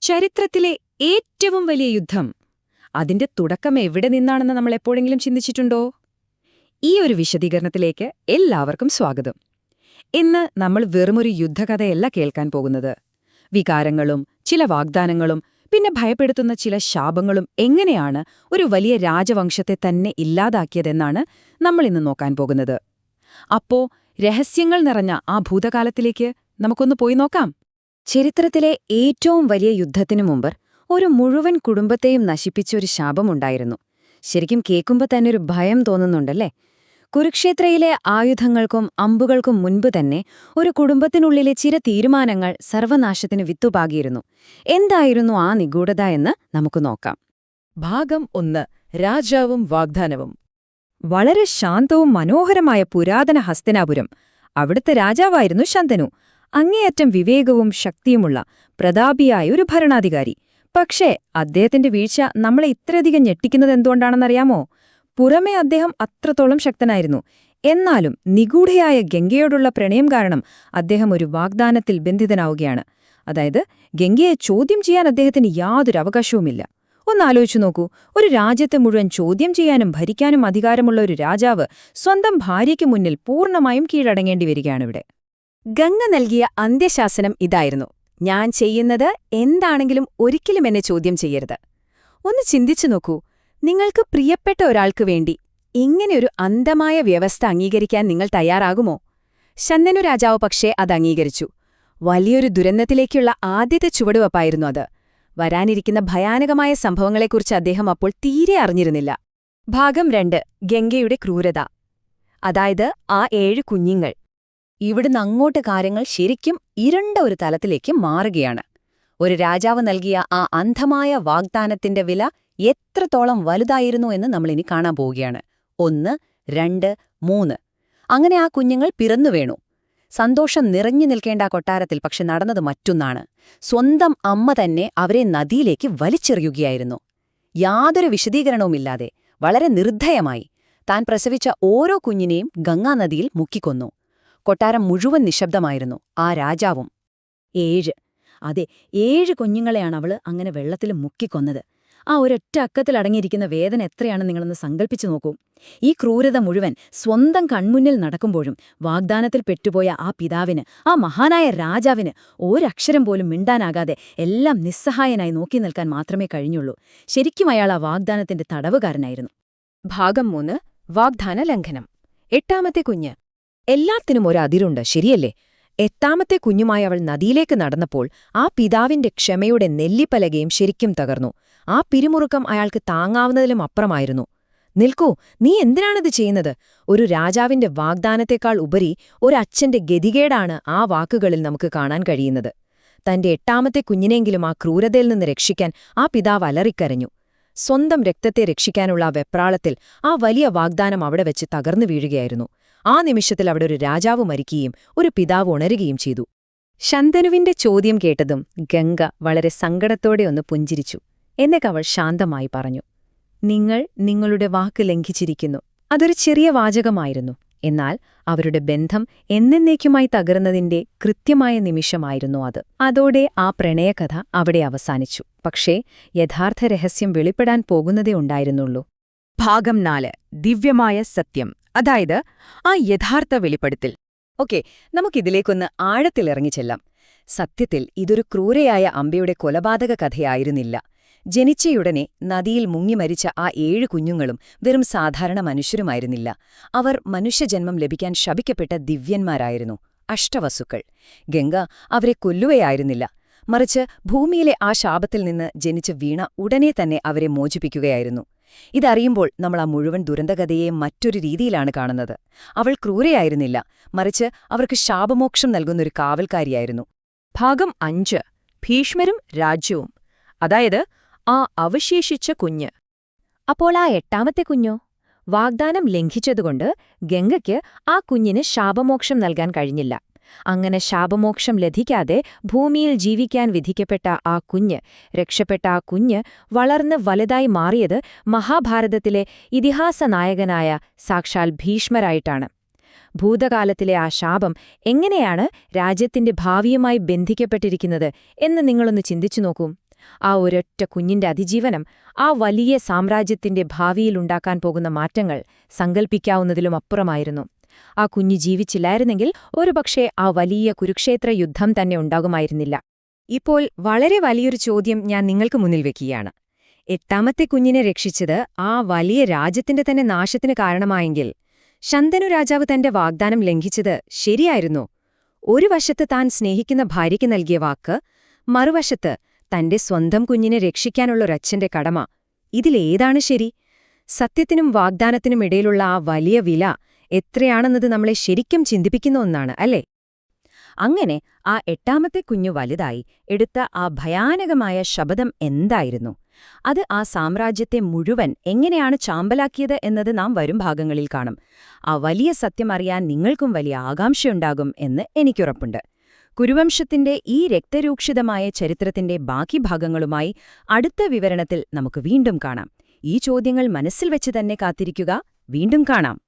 ചരിത്രത്തിലെ ഏറ്റവും വലിയ യുദ്ധം അതിന്റെ തുടക്കം എവിടെ നിന്നാണെന്ന് നമ്മൾ എപ്പോഴെങ്കിലും ചിന്തിച്ചിട്ടുണ്ടോ? ഈ ഒരു വിശദീകരണത്തിലേക്ക് എല്ലാവർക്കും സ്വാഗതം. ഇന്ന് നമ്മൾ വെറുമൊരു യുദ്ധകഥയല്ല കേൾക്കാൻ പോകുന്നത്. വികാരങ്ങളും ചില വാഗ്ദാനങ്ങളും പിന്നെ ഭയപ്പെടുത്തുന്ന ചില ശാപങ്ങളും എങ്ങനെയാണ് ഒരു വലിയ രാജവംശത്തെ തന്നെ ഇല്ലാതാക്കിയതെന്നാണ് നമ്മൾ ഇന്ന് നോക്കാൻ പോകുന്നത്. അപ്പോ രഹസ്യങ്ങൾ നിറഞ്ഞ ആ ഭൂതകാലത്തിലേക്ക് നമുക്കൊന്ന് പോയി നോക്കാം. ചരിത്രത്തിലെ ഏറ്റവും വലിയ യുദ്ധത്തിനു മുമ്പ് ഒരു മുഴുവൻ കുടുംബത്തെയും നശിപ്പിച്ചൊരു ശാപമുണ്ടായിരുന്നു. ശരിക്കും കേൾക്കുമ്പോൾ തന്നെ ഒരു ഭയം തോന്നുന്നുണ്ടല്ലേ? കുരുക്ഷേത്രയിലെ ആയുധങ്ങൾക്കും അമ്പുകൾക്കും മുൻപ് തന്നെ ഒരു കുടുംബത്തിനുള്ളിലെ ചില തീരുമാനങ്ങൾ സർവനാശത്തിന് വിത്തുപാകിയിരുന്നു. എന്തായിരുന്നു ആ നിഗൂഢത എന്ന് നമുക്ക് നോക്കാം. ഭാഗം 1. രാജാവും വാഗ്ദാനവും. വളരെ ശാന്തവും മനോഹരമായ പുരാതന ഹസ്തിനാപുരം. അവിടുത്തെ രാജാവായിരുന്നു ശന്തനു. അങ്ങേയറ്റം വിവേകവും ശക്തിയുമുള്ള പ്രതാപിയായ ഒരു ഭരണാധികാരി. പക്ഷേ അദ്ദേഹത്തിന്റെ വീഴ്ച നമ്മളെ ഇത്രയധികം ഞെട്ടിക്കുന്നതെന്തുകൊണ്ടാണെന്നറിയാമോ? പുറമേ അദ്ദേഹം അത്രത്തോളം ശക്തനായിരുന്നു. എന്നാലും നിഗൂഢയായ ഗംഗയോടുള്ള പ്രണയം കാരണം അദ്ദേഹം ഒരു വാഗ്ദാനത്തിൽ ബന്ധിതനാവുകയാണ്. അതായത് ഗംഗയെ ചോദ്യം ചെയ്യാൻ അദ്ദേഹത്തിന് യാതൊരു അവകാശവുമില്ല. ഒന്നാലോചിച്ചു നോക്കൂ, ഒരു രാജ്യത്തെ മുഴുവൻ ചോദ്യം ചെയ്യാനും ഭരിക്കാനും അധികാരമുള്ള ഒരു രാജാവ് സ്വന്തം ഭാര്യയ്ക്ക് മുന്നിൽ പൂർണ്ണമായും കീഴടങ്ങേണ്ടി വരികയാണിവിടെ. ഗംഗ നൽകിയ അന്ത്യശാസനം ഇതായിരുന്നു: ഞാൻ ചെയ്യുന്നത് എന്താണെങ്കിലും ഒരിക്കലും എന്നെ ചോദ്യം ചെയ്യരുത്. ഒന്ന് ചിന്തിച്ചു നോക്കൂ, നിങ്ങൾക്ക് പ്രിയപ്പെട്ട ഒരാൾക്ക് വേണ്ടി ഇങ്ങനെയൊരു അന്ധമായ വ്യവസ്ഥ അംഗീകരിക്കാൻ നിങ്ങൾ തയ്യാറാകുമോ? ശന്തനു രാജാവ് പക്ഷേ അത് അംഗീകരിച്ചു. വലിയൊരു ദുരന്തത്തിലേക്കുള്ള ആദ്യത്തെ ചുവടുവെപ്പായിരുന്നു അത്. വരാനിരിക്കുന്ന ഭയാനകമായ സംഭവങ്ങളെക്കുറിച്ച് അദ്ദേഹം അപ്പോൾ തീരെ അറിഞ്ഞിരുന്നില്ല. ഭാഗം 2. ഗംഗയുടെ ക്രൂരത. അതായത് ആ 7 കുഞ്ഞുങ്ങൾ. ഇവിടുന്ന് അങ്ങോട്ട് കാര്യങ്ങൾ ശരിക്കും ഇരുണ്ട ഒരു തലത്തിലേക്ക് മാറുകയാണ്. ഒരു രാജാവ് നൽകിയ ആ അന്ധമായ വാഗ്ദാനത്തിന്റെ വില എത്രത്തോളം വലുതായിരുന്നു എന്ന് നമ്മളിനി കാണാൻ പോവുകയാണ്. 1, 2, 3. അങ്ങനെ ആ കുഞ്ഞുങ്ങൾ പിറന്നു വീണു. സന്തോഷം നിറഞ്ഞു നിൽക്കേണ്ട ആ കൊട്ടാരത്തിൽ പക്ഷെ നടന്നത് മറ്റൊന്നാണ്. സ്വന്തം അമ്മ തന്നെ അവരെ നദിയിലേക്ക് വലിച്ചെറിയുകയായിരുന്നു. യാതൊരു വിശദീകരണവുമില്ലാതെ വളരെ നിർദ്ധയമായി താൻ പ്രസവിച്ച ഓരോ കുഞ്ഞിനെയും ഗംഗാനദിയിൽ മുക്കിക്കൊന്നു. കൊട്ടാരം മുഴുവൻ നിശബ്ദമായിരുന്നു. ആ രാജാവും. 7. അതെ, 7 കുഞ്ഞുങ്ങളെയാണ് അവള് അങ്ങനെ വെള്ളത്തിൽ മുക്കിക്കൊന്നത്. ആ ഒരൊറ്റ അക്കത്തിലടങ്ങിയിരിക്കുന്ന വേദന എത്രയാണെന്ന് നിങ്ങളൊന്ന് സങ്കല്പിച്ചു നോക്കൂ. ഈ ക്രൂരത മുഴുവൻ സ്വന്തം കൺമുന്നിൽ നടക്കുമ്പോഴും വാഗ്ദാനത്തിൽ പെട്ടുപോയ ആ പിതാവിന്, ആ മഹാനായ രാജാവിന് ഒരക്ഷരം പോലും മിണ്ടാനാകാതെ എല്ലാം നിസ്സഹായനായി നോക്കി നിൽക്കാൻ മാത്രമേ കഴിഞ്ഞുള്ളൂ. ശരിക്കും അയാൾ ആ വാഗ്ദാനത്തിന്റെ തടവുകാരനായിരുന്നു. ഭാഗം 3. വാഗ്ദാന ലംഘനം. 8ാമത്തെ കുഞ്ഞ്. എല്ലാത്തിനും ഒരതിരുണ്ട്, ശരിയല്ലേ? 8ാമത്തെ കുഞ്ഞുമായി അവൾ നദിയിലേക്ക് നടന്നപ്പോൾ ആ പിതാവിന്റെ ക്ഷമയുടെ നെല്ലിപ്പലകയും ശരിക്കും തകർന്നു. ആ പിരിമുറുക്കം അയാൾക്ക് താങ്ങാവുന്നതിലും അപ്പുറമായിരുന്നു. നിൽക്കൂ, നീ എന്തിനാണിത് ചെയ്യുന്നത്? ഒരു രാജാവിന്റെ വാഗ്ദാനത്തെക്കാൾ ഉപരി ഒരച്ഛന്റെ ഗതികേടാണ് ആ വാക്കുകളിൽ നമുക്ക് കാണാൻ കഴിയുന്നത്. തന്റെ 8ാമത്തെ കുഞ്ഞിനെങ്കിലും ആ ക്രൂരതയിൽ നിന്ന് രക്ഷിക്കാൻ ആ പിതാവ് അലറിക്കരഞ്ഞു. സ്വന്തം രക്തത്തെ രക്ഷിക്കാനുള്ള ആ വെപ്രാളത്തിൽ ആ വലിയ വാഗ്ദാനം അവിടെ വെച്ച് തകർന്നു വീഴുകയായിരുന്നു. ആ നിമിഷത്തിൽ അവിടെ ഒരു രാജാവ് മരിക്കുകയും ഒരു പിതാവ് ഉണരുകയും ചെയ്തു. ശന്തനുവിന്റെ ചോദ്യം കേട്ടതും ഗംഗ വളരെ സങ്കടത്തോടെ ഒന്ന് പുഞ്ചിരിച്ചു. എന്നൊക്കെ അവൾ ശാന്തമായി പറഞ്ഞു, നിങ്ങൾ നിങ്ങളുടെ വാക്ക് ലംഘിച്ചിരിക്കുന്നു. അതൊരു ചെറിയ വാചകമായിരുന്നു. എന്നാൽ അവരുടെ ബന്ധം എന്നേക്കുമായി തകർന്നതിന്റെ കൃത്യമായ നിമിഷമായിരുന്നു അത്. അതോടെ ആ പ്രണയകഥ അവിടെ അവസാനിച്ചു. പക്ഷേ യഥാർത്ഥ രഹസ്യം വെളിപ്പെടാൻ പോകുന്നതേ ഉണ്ടായിരുന്നുള്ളൂ. ഭാഗം 4. ദിവ്യമായ സത്യം. അതായത് ആ യഥാർത്ഥ വെളിപ്പെടുത്തൽ. ഓക്കെ, നമുക്കിതിലേക്കൊന്ന് ആഴത്തിലിറങ്ങിച്ചെല്ലാം. സത്യത്തിൽ ഇതൊരു ക്രൂരയായ അമ്പയുടെ കൊലപാതക കഥയായിരുന്നില്ല. ജനിച്ചയുടനെ നദിയിൽ മുങ്ങിമരിച്ച ആ 7 കുഞ്ഞുങ്ങളും വെറും സാധാരണ മനുഷ്യരുമായിരുന്നില്ല. അവർ മനുഷ്യജന്മം ലഭിക്കാൻ ശപിക്കപ്പെട്ട ദിവ്യന്മാരായിരുന്നു, അഷ്ടവസുക്കൾ. ഗംഗ അവരെ കൊല്ലുകയായിരുന്നില്ല, മറിച്ച് ഭൂമിയിലെ ആ ശാപത്തിൽ നിന്ന് ജനിച്ച് വീണ ഉടനെ തന്നെ അവരെ മോചിപ്പിക്കുകയായിരുന്നു. ഇതറിയുമ്പോൾ നമ്മൾ ആ മുഴുവൻ ദുരന്തകഥയെ മറ്റൊരു രീതിയിലാണ് കാണുന്നത്. അവൾ ക്രൂരയായിരുന്നില്ല, മറിച്ച് അവർക്ക് ശാപമോക്ഷം നൽകുന്നൊരു കാവൽക്കാരിയായിരുന്നു. ഭാഗം 5. ഭീഷ്മരും രാജ്യവും. അതായത് ആ അവശേഷിച്ച കുഞ്ഞ്. അപ്പോൾ ആ 8ാമത്തെ കുഞ്ഞോ? വാഗ്ദാനം ലംഘിച്ചതുകൊണ്ട് ഗംഗയ്ക്ക് ആ കുഞ്ഞിന് ശാപമോക്ഷം നൽകാൻ കഴിഞ്ഞില്ല. അങ്ങനെ ശാപമോക്ഷം ലഭിക്കാതെ ഭൂമിയിൽ ജീവിക്കാൻ വിധിക്കപ്പെട്ട ആ കുഞ്ഞ്, രക്ഷപ്പെട്ട ആ കുഞ്ഞ് വളർന്ന് വലുതായി മാറിയത് മഹാഭാരതത്തിലെ ഇതിഹാസ നായകനായ സാക്ഷാൽ ഭീഷ്മരായിട്ടാണ്. ഭൂതകാലത്തിലെ ആ ശാപം എങ്ങനെയാണ് രാജ്യത്തിന്റെ ഭാവിയുമായി ബന്ധിക്കപ്പെട്ടിരിക്കുന്നത് എന്ന് നിങ്ങളൊന്ന് ചിന്തിച്ചു നോക്കൂ. ആ ഒരൊറ്റ കുഞ്ഞിന്റെ അതിജീവനം ആ വലിയ സാമ്രാജ്യത്തിന്റെ ഭാവിയിലുണ്ടാക്കാൻ പോകുന്ന മാറ്റങ്ങൾ സങ്കൽപ്പിക്കാവുന്നതിലും അപ്പുറമായിരുന്നു. ആ കുഞ്ഞ് ജീവിച്ചില്ലായിരുന്നെങ്കിൽ ഒരുപക്ഷേ ആ വലിയ കുരുക്ഷേത്ര യുദ്ധം തന്നെ ഉണ്ടാകുമായിരുന്നില്ല. ഇപ്പോൾ വളരെ വലിയൊരു ചോദ്യം ഞാൻ നിങ്ങൾക്ക് മുന്നിൽ വെക്കുകയാണ്. 8ാമത്തെ കുഞ്ഞിനെ രക്ഷിച്ചത് ആ വലിയ രാജ്യത്തിന്റെ തന്നെ നാശത്തിന് കാരണമായെങ്കിൽ ശന്തനു രാജാവ് തന്റെ വാഗ്ദാനം ലംഘിച്ചത് ശരിയായിരുന്നോ? ഒരു വശത്ത് താൻ സ്നേഹിക്കുന്ന ഭാര്യയ്ക്ക് നൽകിയ വാക്ക്, മറുവശത്ത് തന്റെ സ്വന്തം കുഞ്ഞിനെ രക്ഷിക്കാനുള്ളൊരച്ഛന്റെ കടമ. ഇതിലേതാണ് ശരി? സത്യത്തിനും വാഗ്ദാനത്തിനും ഇടയിലുള്ള ആ വലിയ വില എത്രയാണെന്നത് നമ്മളെ ശരിക്കും ചിന്തിപ്പിക്കുന്ന ഒന്നാണ്, അല്ലേ? അങ്ങനെ ആ 8ാമത്തെ കുഞ്ഞു വലുതായി എടുത്ത ആ ഭയാനകമായ ശപഥം എന്തായിരുന്നു? അത് ആ സാമ്രാജ്യത്തെ മുഴുവൻ എങ്ങനെയാണ് ചാമ്പലാക്കിയത് എന്നത് നാം വരും ഭാഗങ്ങളിൽ കാണും. ആ വലിയ സത്യം അറിയാൻ നിങ്ങൾക്കും വലിയ ആകാംക്ഷയുണ്ടാകും എന്ന് എനിക്കുറപ്പുണ്ട്. കുരുവംശത്തിന്റെ ഈ രക്തരൂക്ഷിതമായ ചരിത്രത്തിന്റെ ബാക്കി ഭാഗങ്ങളുമായി അടുത്ത വിവരണത്തിൽ നമുക്ക് വീണ്ടും കാണാം. ഈ ചോദ്യങ്ങൾ മനസ്സിൽ വെച്ച് തന്നെ കാത്തിരിക്കുക. വീണ്ടും കാണാം.